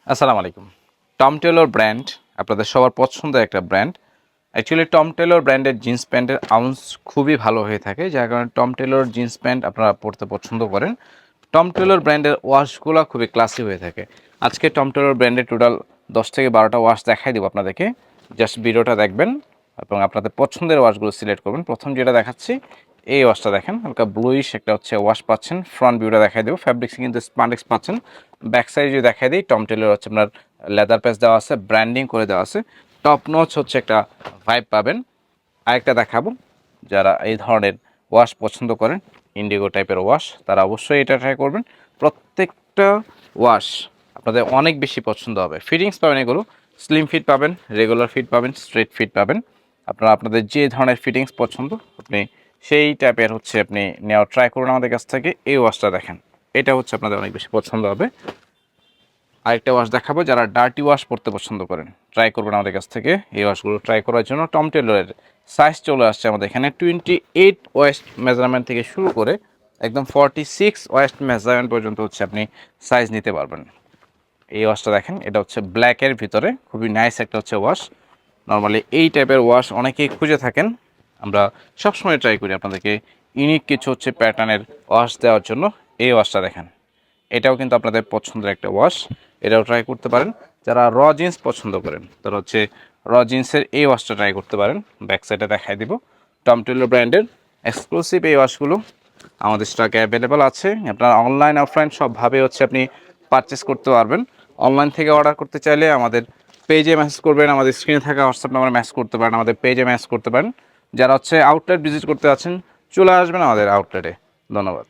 আসসালামু আলাইকুম। Tom Taylor brand আপনাদের সবার পছন্দের একটা ব্র্যান্ড। অ্যাকচুয়ালি টম টেলর ব্র্যান্ডের জিন্স প্যান্টের আউন্স খুবই ভালো হয়ে থাকে, যার কারণে টম টেলর জিন্স প্যান্ট আপনারা পরতে পছন্দ করেন। টম টেলর ব্র্যান্ডের ওয়াশগুলো খুবই ক্লাসি হয়ে থাকে। আজকে টম টেলর ব্র্যান্ডের টোটাল 10 থেকে 12টা ওয়াশ দেখাই দেবো আপনাদেরকে। জাস্ট ভিডিওটা দেখবেন এবং আপনাদের পছন্দের ওয়াশগুলো সিলেক্ট করবেন। প্রথম যেটা দেখাচ্ছি এই ওয়াশটা দেখেন, হালকা ব্লুইশ একটা হচ্ছে ওয়াশ পাচ্ছেন। ফ্রন্ট ভিউটা দেখাই দেবো, ফ্যাব্রিক্স কিন্তু স্পান্ডেক্স পাচ্ছেন। ব্যাক সাইড যদি দেখাই দিই, টম টেলর হচ্ছে আপনার লেদার প্যাচ দেওয়া আছে, ব্র্যান্ডিং করে দেওয়া আছে, টপ নচ হচ্ছে একটা ভাইব পাবেন। আরেকটা দেখাবো, যারা এই ধরনের ওয়াশ পছন্দ করেন, ইন্ডিগো টাইপের ওয়াশ, তারা অবশ্যই এটা ট্রাই করবেন। প্রত্যেকটা ওয়াশ আপনাদের অনেক বেশি পছন্দ হবে। ফিটিংস পাবেন এগুলো, স্লিম ফিট পাবেন, রেগুলার ফিট পাবেন, স্ট্রেট ফিট পাবেন। আপনারা আপনাদের যে ধরনের ফিটিংস পছন্দ আপনি সেই টাইপের হচ্ছে আপনি নেওয়া ট্রাই করুন আমাদের কাছ থেকে। এই ওয়াশটা দেখেন, এটা হচ্ছে আপনাদের অনেক বেশি পছন্দ হবে। আরেকটা ওয়াশ দেখাবো, যারা ডার্টি ওয়াশ পড়তে পছন্দ করেন ট্রাই করবেন আমাদের কাছ থেকে এই ওয়াশগুলো ট্রাই করার জন্য। টম টেলরের সাইজ চলে আসছে আমাদের এখানে 28 ওয়েস্ট মেজারমেন্ট থেকে শুরু করে একদম 46 ওয়েস্ট মেজারমেন্ট পর্যন্ত হচ্ছে আপনি সাইজ নিতে পারবেন। এই ওয়াশটা দেখেন, এটা হচ্ছে ব্ল্যাকের ভিতরে খুবই নাইস একটা হচ্ছে ওয়াশ। নর্মালি এই টাইপের ওয়াশ অনেকেই খুঁজে থাকেন, আমরা সবসময় ট্রাই করি আপনাদেরকে ইউনিক কিছু হচ্ছে প্যাটার্নের ওয়াশ দেওয়ার জন্য। এই ওয়াশটা দেখেন, এটাও কিন্তু আপনাদের পছন্দের একটা ওয়াশ, এটাও ট্রাই করতে পারেন। যারা র জিন্স পছন্দ করেন তারা হচ্ছে র জিন্সের এই ওয়াশটা ট্রাই করতে পারেন। ব্যাক সাইডে দেখাই দিব, টম টেলর ব্র্যান্ডের এক্সক্লুসিভ এই ওয়াশগুলো আমাদের স্টকে অ্যাভেলেবল আছে। আপনারা অনলাইন অফলাইন সবভাবে হচ্ছে আপনি পারচেস করতে পারবেন। অনলাইন থেকে অর্ডার করতে চাইলে আমাদের পেজে মেসেজ করবেন, আমাদের স্ক্রিনে থাকা হোয়াটসঅ্যাপ নাম্বারে মেসেজ করতে পারেন, আমাদের পেজে মেসেজ করতে পারেন। যারা হচ্ছে আউটলেট ভিজিট করতে আছেন চলে আসবেন আমাদের আউটলেটে। ধন্যবাদ।